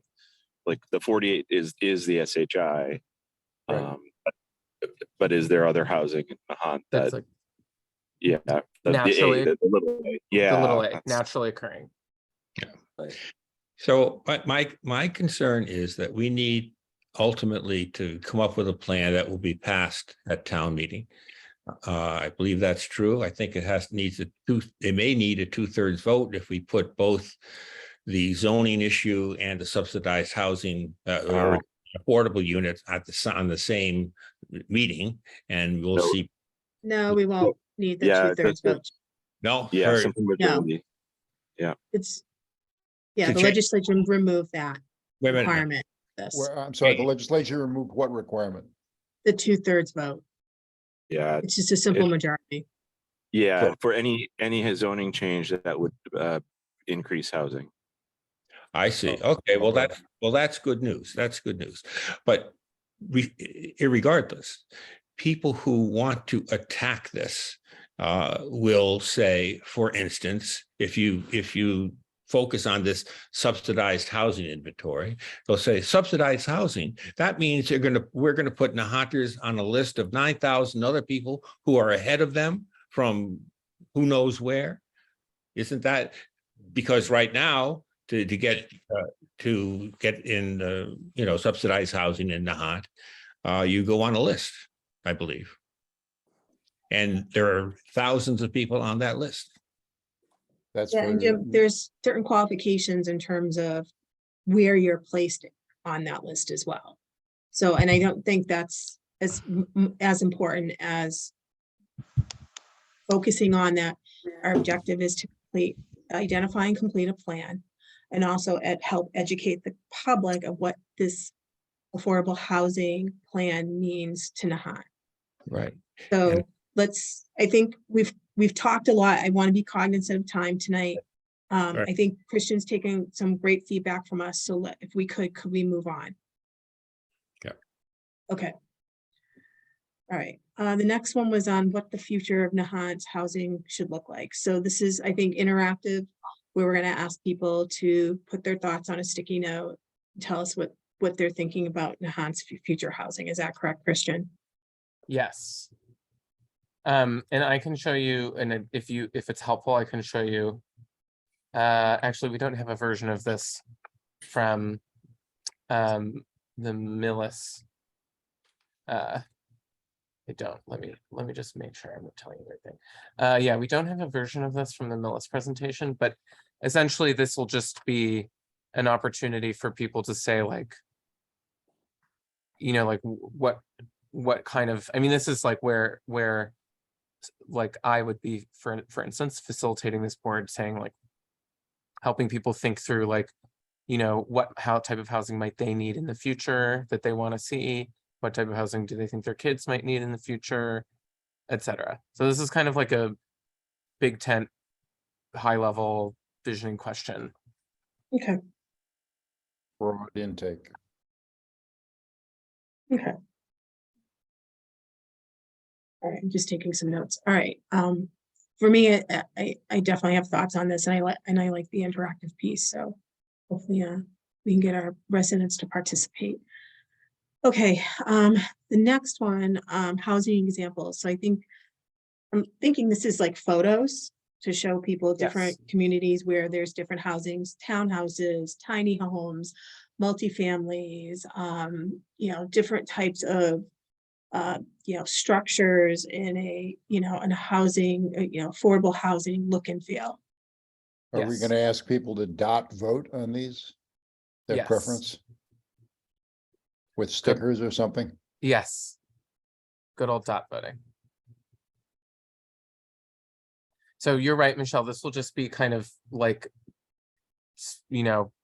Like the 48 is the SHI, Right. but is there other housing in Nahant That's that like naturally naturally, the little A, yeah, the little a, that's- naturally occurring. So my concern is that we need ultimately to come up with a plan that will be passed at town meeting. I believe that's true. I think it may need a 2/3 vote if we put both the zoning issue and the subsidized housing or affordable units on the same meeting, and we'll No. see. No, we won't need the Yeah, 2/3 that's- vote. No, yeah, or- simple majority. It's, To the change- legislature removed that wait a minute. requirement. This, I'm sorry, the Okay. legislature removed what requirement? the 2/3 vote. Yeah, It's just a simple It- majority. yeah. Cool. For any zoning change that would increase housing. I see. Oh, Okay, well, okay. that's good news. That's good news. But irregardless, people who want to attack this will say, for instance, if you focus on this subsidized housing inventory, they'll say subsidized housing. That means we're gonna put Nahanters on a list of 9,000 other people who are ahead of them from who knows where. Isn't that because right now to get in subsidized housing in Nahant, you go on a list, I believe, and there are thousands of people on that list. That's Yeah, and for, Jim, there's certain qualifications in terms of where you're placed on that list as well. So, and I don't think that's as important as focusing on that. Our objective is to identify and complete a plan, and also help educate the public of what this affordable housing plan means to Nahant. Right. So I think we've talked a lot. I want to be cognizant of time tonight. Right. I think Christian's taking some great feedback from us. So if we could we move on? Yeah. Okay. All right. The next one was on what the future of Nahant's housing should look like. So this is, I think, interactive, where we're going to ask people to put their thoughts on a sticky note, tell us what they're thinking about Nahant's future housing. Is that correct, Christian? Yes. And I can show you, and if it's helpful, I can show you. Actually, we don't have a version of this from the Millis. I don't. Let me just make sure I'm telling you everything. Yeah, we don't have a version of this from the Millis presentation, but essentially this will just be an opportunity for people to say, like, like what kind of, I mean, this is like where like I would be, for instance, facilitating this board, saying, like, helping people think through, like, how type of housing might they need in the future that they want to see, what type of housing do they think their kids might need in the future, etc. So this is kind of like a big tent, high level visioning question. Okay. broad intake. Okay. All right, I'm just taking some notes. All right. For me, I definitely have thoughts on this, and I like the interactive piece. So hopefully, we can get our residents to participate. Okay. The next one, housing examples. So I'm thinking this is like photos to show people different communities where there's different housings, townhouses, tiny homes, multifamilies, different types of structures in in a housing, affordable housing look and feel. Are we Yes. gonna ask people to dot vote on these? Their Yes. preference? With stickers or something? Yes. Good old dot voting. So you're right, Michelle, this will just be kind of like,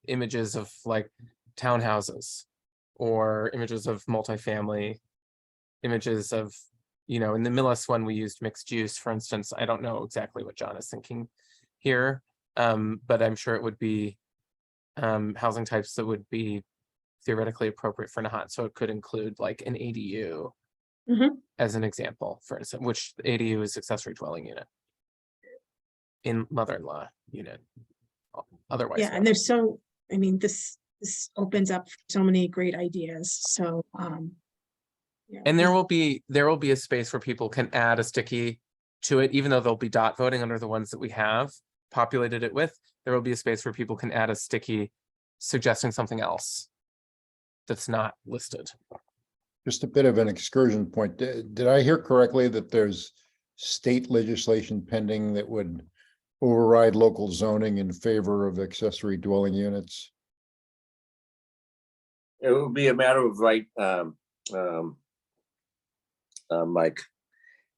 images of like townhouses, or images of multifamily, images of, in the Millis one, we used mixed use, for instance. I don't know exactly what John is thinking here, but I'm sure it would be housing types that would be theoretically appropriate for Nahant. So it could include like an ADU as an example, for instance, which ADU is accessory dwelling unit in mother-in-law unit. Otherwise, Yeah, and there's I mean, this opens up so many great ideas. So and there will be a space where people can add a sticky to it, even though they'll be dot voting under the ones that we have populated it with. There will be a space where people can add a sticky suggesting something else that's not listed. Just a bit of an excursion point. Did I hear correctly that there's state legislation pending that would override local zoning in favor of accessory dwelling units? It would be a matter of right, Mike.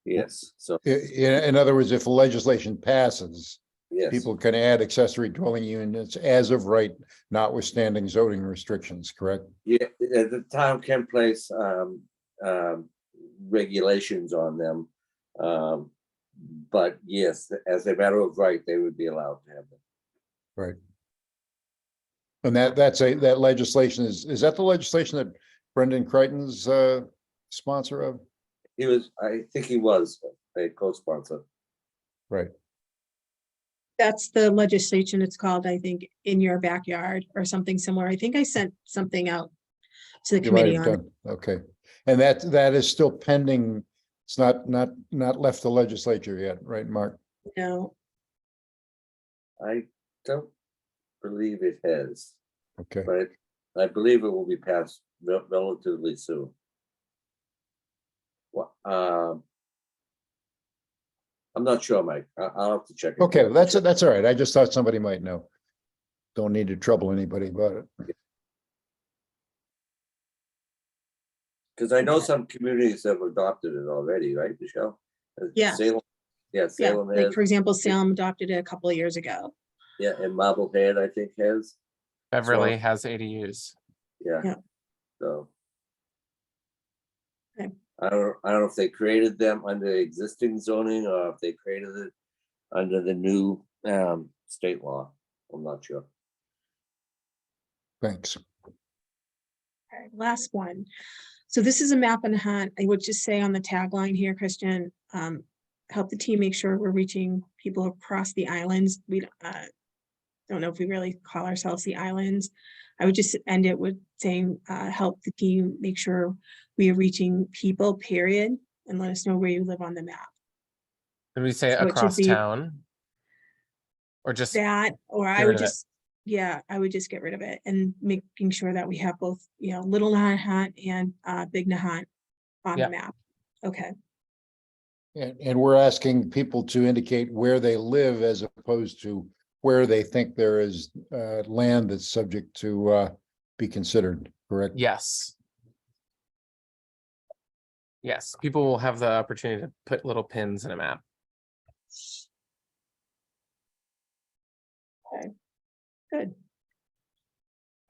Yes, so, In other words, if legislation passes, yes. people can add accessory dwelling units as of right, notwithstanding zoning restrictions, correct? Yeah, the town can place regulations on them. But yes, as a matter of right, they would be allowed to have them. Right. And that legislation is that the legislation that Brendan Crichton's sponsor of? I think he was a co-sponsor. Right. That's the legislation. It's called, I think, In Your Backyard or something similar. I think I sent something out to the You might committee have on it. done. Okay. And that is still pending. It's not left the legislature yet, right, Mark? No, I don't believe it has, Okay. but I believe it will be passed relatively soon. Well, I'm not sure, Mike. I'll have to check. Okay, that's all right. I just thought somebody might know. Don't need to trouble anybody about it. Because I know some communities have adopted it already, right, Michelle? Yeah. Salem, yeah, yeah, Salem like has, for example, Salem adopted it a couple of years ago. yeah, and Marblehead, I think, has, Beverly Swamp. has ADUs. yeah. Yeah. So. Okay. I don't know if they created them under existing zoning or if they created it under the new state law. I'm not sure. Thanks. All right, last one. So this is a map and hunt. I would just say on the tagline here, Christian, help the team make sure we're reaching people across the islands. We don't know if we really call ourselves the islands. I would just end it with saying, help the team make sure we are reaching people, period, and let us know where you live on the map. Did we say So it should across be town? Or just, that, or get I rid would of it. just, yeah, I would just get rid of it and making sure that we have both, Little Nahant and Big Nahant on Yeah. the map. Okay, And we're asking people to indicate where they live as opposed to where they think there is land that's subject to be considered, correct? yes. Yes, people will have the opportunity to put little pins in a map. good.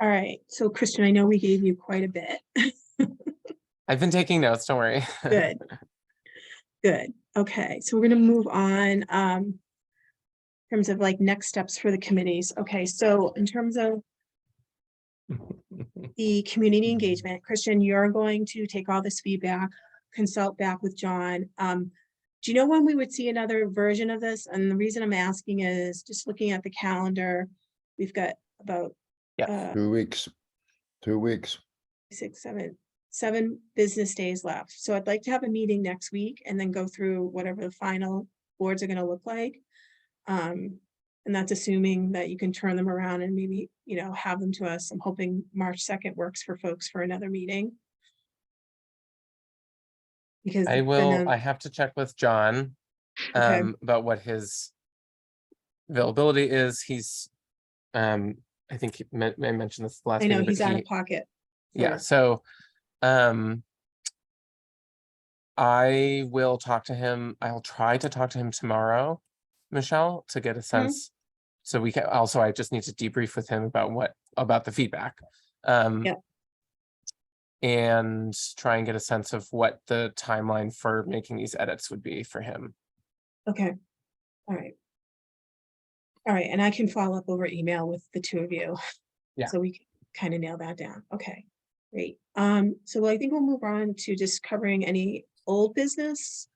All right, so Christian, I know we gave you quite a bit. I've been taking notes, don't worry. Good. Good. Okay, so we're gonna move on. In terms of like next steps for the committees. Okay, so in terms of the community engagement, Christian, you're going to take all this feedback, consult back with John. Do you know when we would see another version of this? And the reason I'm asking is just looking at the calendar, we've got about Yeah. 2 weeks. 2 weeks. 7 business days left. So I'd like to have a meeting next week and then go through whatever the final boards are going to look like. And that's assuming that you can turn them around and maybe, have them to us. I'm hoping March 2nd works for folks for another meeting. Because I will, I have to check with John Okay. about what his availability is. He's I think I mentioned this last I know meeting, but he's out of pocket. yeah, for- so I will talk to him. I'll try to talk to him tomorrow, Michelle, to get a sense. So we can also, I just need to debrief with him about the feedback. Yeah. And try and get a sense of what the timeline for making these edits would be for him. Okay. All right. All right, and I can follow up over email with the two of you. Yeah. So we can kind of nail that down. Okay, great. So I think we'll move on to just covering any old business.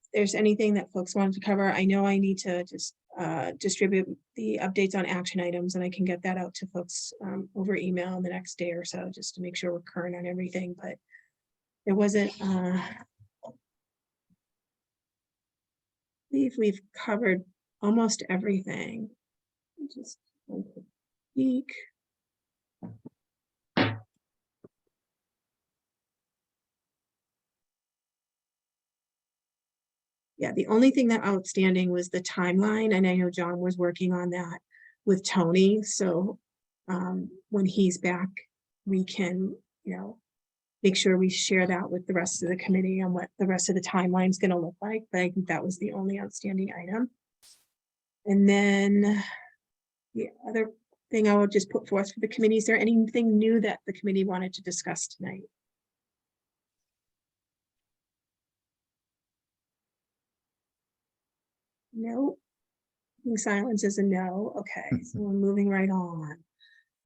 If there's anything that folks wanted to cover, I know I need to just distribute the updates on action items, and I can get that out to folks over email in the next day or so, just to make sure we're current on everything, but there wasn't, I believe we've covered almost everything. Just one quick peek. Yeah, the only thing that outstanding was the timeline, and I know John was working on that with Tony, so when he's back, we can, make sure we share that with the rest of the committee on what the rest of the timeline is going to look like, but I think that was the only outstanding item. And then the other thing I would just put forth for the committee, is there anything new that the committee wanted to discuss tonight? No. Silence is a no. Okay, so we're moving right on.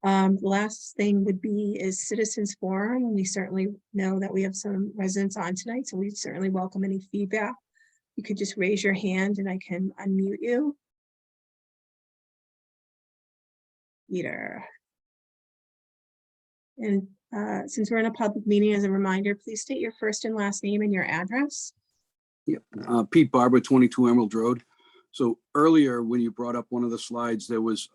The last thing would be is citizens forum. We certainly know that we have some residents on tonight, so we certainly welcome any feedback. You could just raise your hand and I can unmute you. Peter. And since we're in a public meeting, as a reminder, please state your first and last name and your address. Yep, Pete Barber, 22 Emerald Road. So earlier, when you brought up one of the slides, there was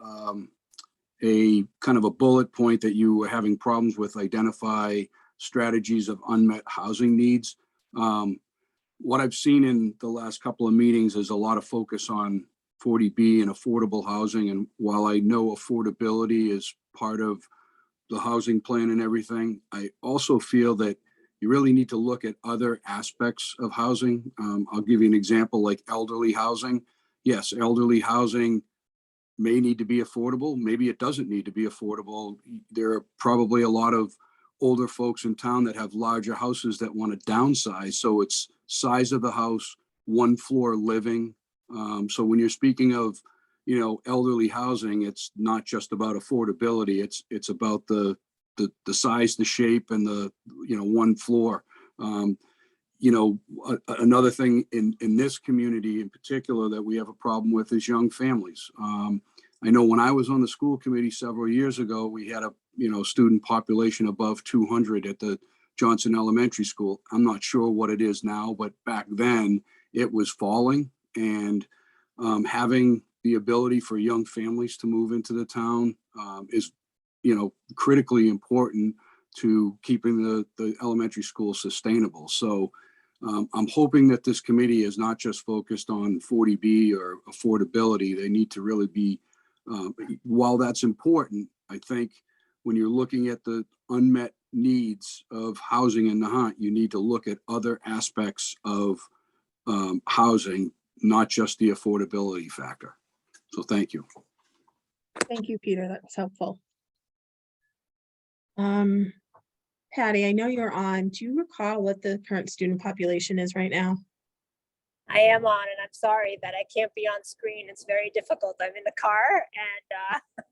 a kind of a bullet point that you were having problems with identify strategies of unmet housing needs. What I've seen in the last couple of meetings is a lot of focus on 40B and affordable housing. And while I know affordability is part of the housing plan and everything, I also feel that you really need to look at other aspects of housing. I'll give you an example like elderly housing. Yes, elderly housing may need to be affordable. Maybe it doesn't need to be affordable. There are probably a lot of older folks in town that have larger houses that want to downsize. So it's size of the house, one floor living. So when you're speaking of, you know, elderly housing, it's not just about affordability. It's about the size, the shape, and the, you know, one floor. You know, another thing in this community in particular that we have a problem with is young families. I know when I was on the school committee several years ago, we had a, you know, student population above 200 at the Johnson Elementary School. I'm not sure what it is now, but back then it was falling, and having the ability for young families to move into the town is, you know, critically important to keeping the elementary school sustainable. So I'm hoping that this committee is not just focused on 40B or affordability. They need to really be, while that's important, I think when you're looking at the unmet needs of housing in Nahant, you need to look at other aspects of housing, not just the affordability factor. So thank you. Thank you, Peter. That's helpful. Patty, I know you're on. Do you recall what the current student population is right now? I am on, and I'm sorry that I can't be on screen. It's very difficult. I'm in the car,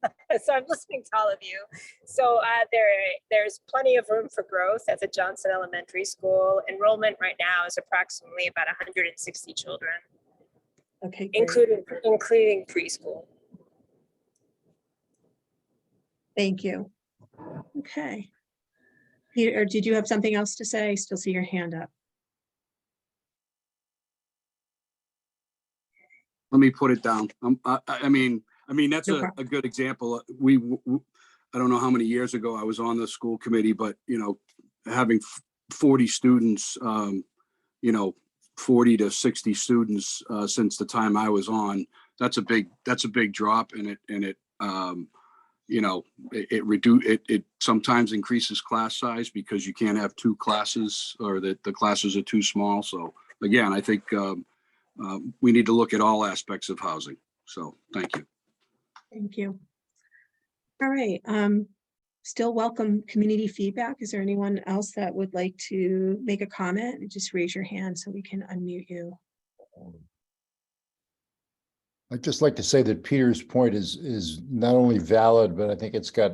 and so I'm listening to all of you. So there's plenty of room for growth at the Johnson Elementary School. Enrollment right now is approximately about 160 children, Okay, great. including preschool. Thank you. Okay. Peter, did you have something else to say? I still see your hand up. Let me put it down. I mean, that's No a problem. good example. I don't know how many years ago I was on the school committee, but, you know, having 40 students, you know, 40 to 60 students since the time I was on, that's a big drop, and it you know, it sometimes increases class size because you can't have two classes, or that the classes are too small. So again, I think we need to look at all aspects of housing. So thank you. Thank you. All right. Still welcome community feedback. Is there anyone else that would like to make a comment? Just raise your hand so we can unmute you. I'd just like to say that Peter's point is not only valid, but I think it's got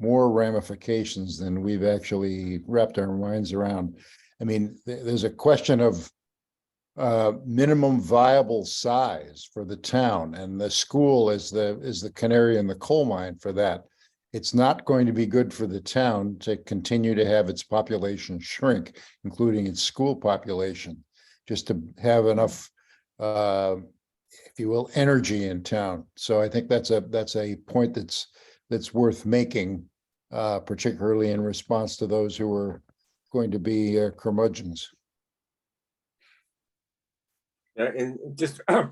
more ramifications than we've actually wrapped our minds around. I mean, there's a question of minimum viable size for the town, and the school is the canary in the coal mine for that. It's not going to be good for the town to continue to have its population shrink, including its school population, just to have enough if you will, energy in town. So I think that's a point that's worth making, particularly in response to those who are going to be curmudgeons. Yeah, and just, I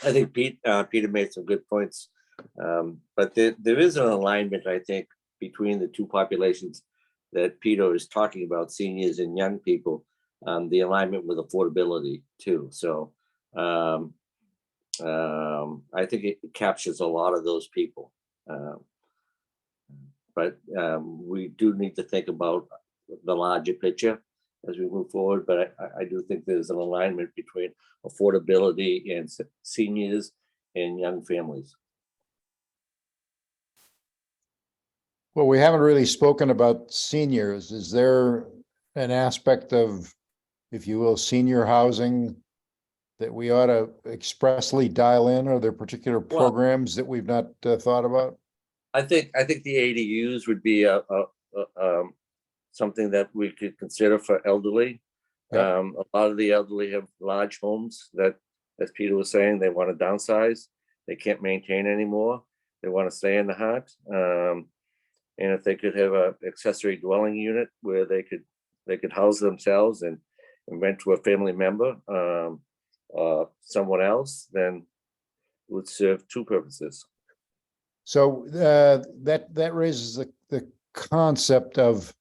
think Peter made some good points. But there is an alignment, I think, between the two populations that Peter is talking about, seniors and young people, the alignment with affordability too. So I think it captures a lot of those people. But we do need to think about the larger picture as we move forward. But I do think there's an alignment between affordability and seniors and young families. Well, we haven't really spoken about seniors. Is there an aspect of, if you will, senior housing that we ought to expressly dial in? Are there particular Well- programs that we've not thought about? I think the ADUs would be something that we could consider for elderly. Yeah. A lot of the elderly have large homes that, as Peter was saying, they want to downsize. They can't maintain anymore. They want to stay in the hut. And if they could have a accessory dwelling unit where they could house themselves and rent to a family member, someone else, then it would serve two purposes. So that raises the concept of,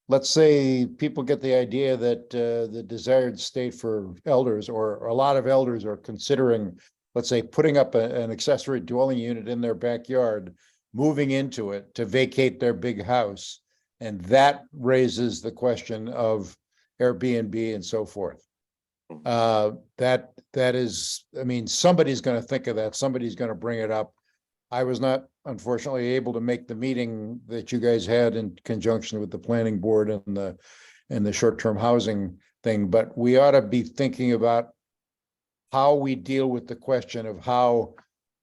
let's say people get the idea that the desired state for elders, or a lot of elders are considering, let's say, putting up an accessory dwelling unit in their backyard, moving into it to vacate their big house. And that raises the question of Airbnb and so forth. That is, I mean, somebody's going to think of that. Somebody's going to bring it up. I was not, unfortunately, able to make the meeting that you guys had in conjunction with the planning board and the short-term housing thing, but we ought to be thinking about how we deal with the question of how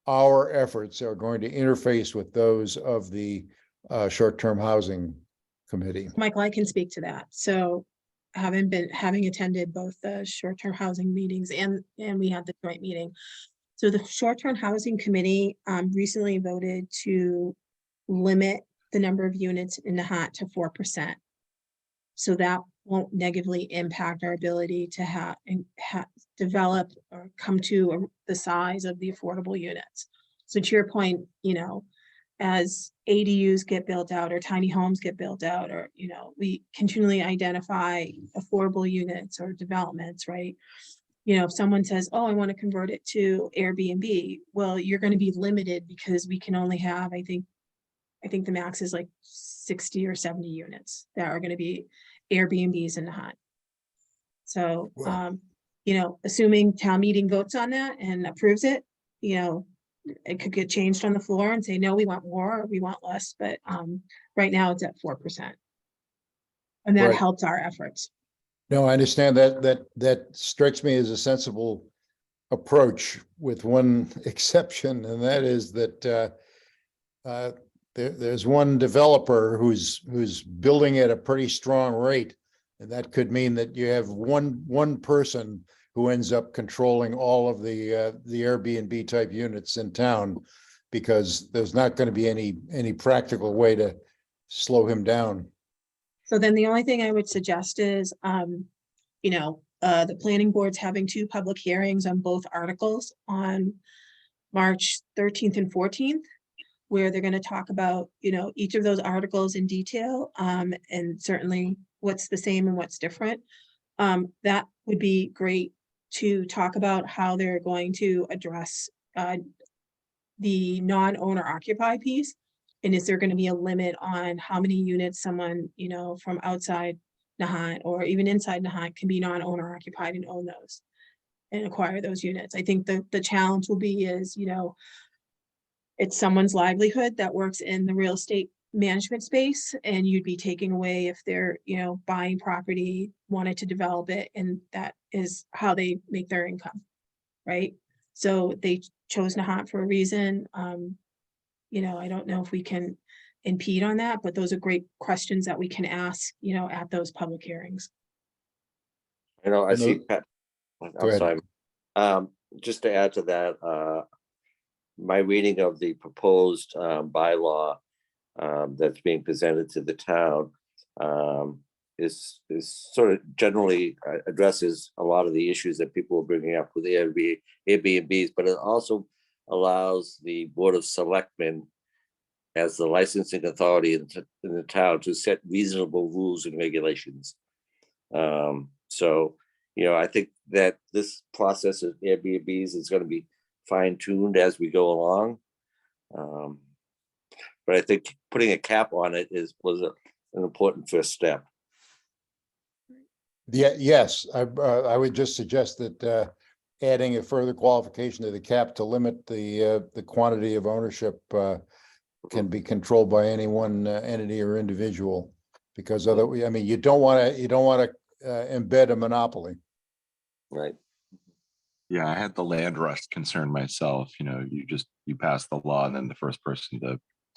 our efforts are going to interface with those of the short-term housing committee. Michael, I can speak to that. So having attended both the short-term housing meetings and we had the joint meeting. So the short-term housing committee recently voted to limit the number of units in Nahant to 4%. So that won't negatively impact our ability to develop or come to the size of the affordable units. So to your point, you know, as ADUs get built out or tiny homes get built out, or, you know, we continually identify affordable units or developments, right? You know, if someone says, oh, I want to convert it to Airbnb, well, you're going to be limited because we can only have, I think the max is like 60 or 70 units that are going to be Airbnbs in the hut. So, Wow. you know, assuming town meeting votes on that and approves it, you know, it could get changed on the floor and say, no, we want more, or we want less, but right now it's at 4%. And that Right. helps our efforts. No, I understand that strikes me as a sensible approach, with one exception, and that is that there's one developer who's building at a pretty strong rate, and that could mean that you have one person who ends up controlling all of the Airbnb type units in town, because there's not going to be any practical way to slow him down. So then the only thing I would suggest is, you know, the planning board's having 2 public hearings on both articles on March 13th and 14th, where they're going to talk about, you know, each of those articles in detail, and certainly what's the same and what's different. That would be great to talk about how they're going to address the non-owner occupied piece. And is there going to be a limit on how many units someone, you know, from outside Nahant or even inside Nahant can be non-owner occupied and own those and acquire those units? I think the challenge will be is, you know, it's someone's livelihood that works in the real estate management space, and you'd be taking away if they're, you know, buying property, wanted to develop it, and that is how they make their income, right? So they chose Nahant for a reason. You know, I don't know if we can impede on that, but those are great questions that we can ask, you know, at those public hearings. You know, I No- see, Pat, Go I'm ahead. sorry. Just to add to that, my reading of the proposed bylaw that's being presented to the town is sort of generally addresses a lot of the issues that people were bringing up with Airbnbs, but it also allows the Board of Selectmen as the licensing authority in the town to set reasonable rules and regulations. So, you know, I think that this process of Airbnbs is going to be fine-tuned as we go along. But I think putting a cap on it was an important first step. Yeah, yes, I would just suggest that adding a further qualification to the cap to limit the quantity of ownership can be controlled by any one entity or individual. Because I mean, you don't want to embed a monopoly. Right. Yeah, I had the land rust concern myself. You know, you pass the law, and then the first person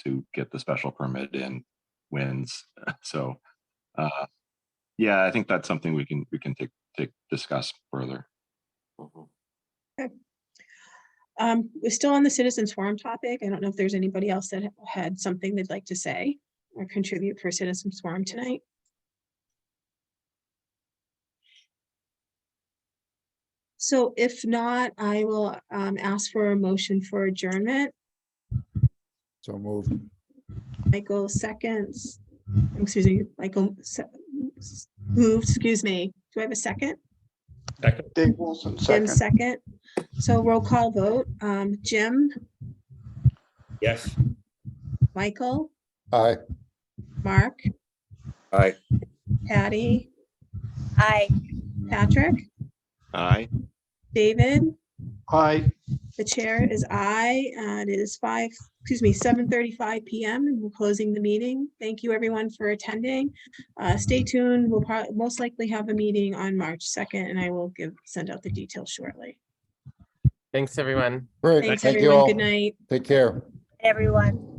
to get the special permit in wins. So, yeah, I think that's something we can discuss further. Mhm. We're still on the citizens forum topic. I don't know if there's anybody else that had something they'd like to say or contribute for citizens forum tonight. So if not, I will ask for a motion for adjournment. So moved. Michael seconds. Excuse me, Michael moved, excuse me. Do I have a second? Second. Dave Wilson, Jim second. second. So roll call vote. Jim, Yes. Michael, Aye. Mark, Aye. Patty, Aye. Patrick, Aye. David. Aye. The chair is aye, and it is 7:35 p.m. and we're closing the meeting. Thank you everyone for attending. Stay tuned. We'll most likely have a meeting on March 2nd, and I will send out the details shortly. Thanks, everyone. Great. Thanks, Thank you everyone. all. Good night. Take care. Everyone.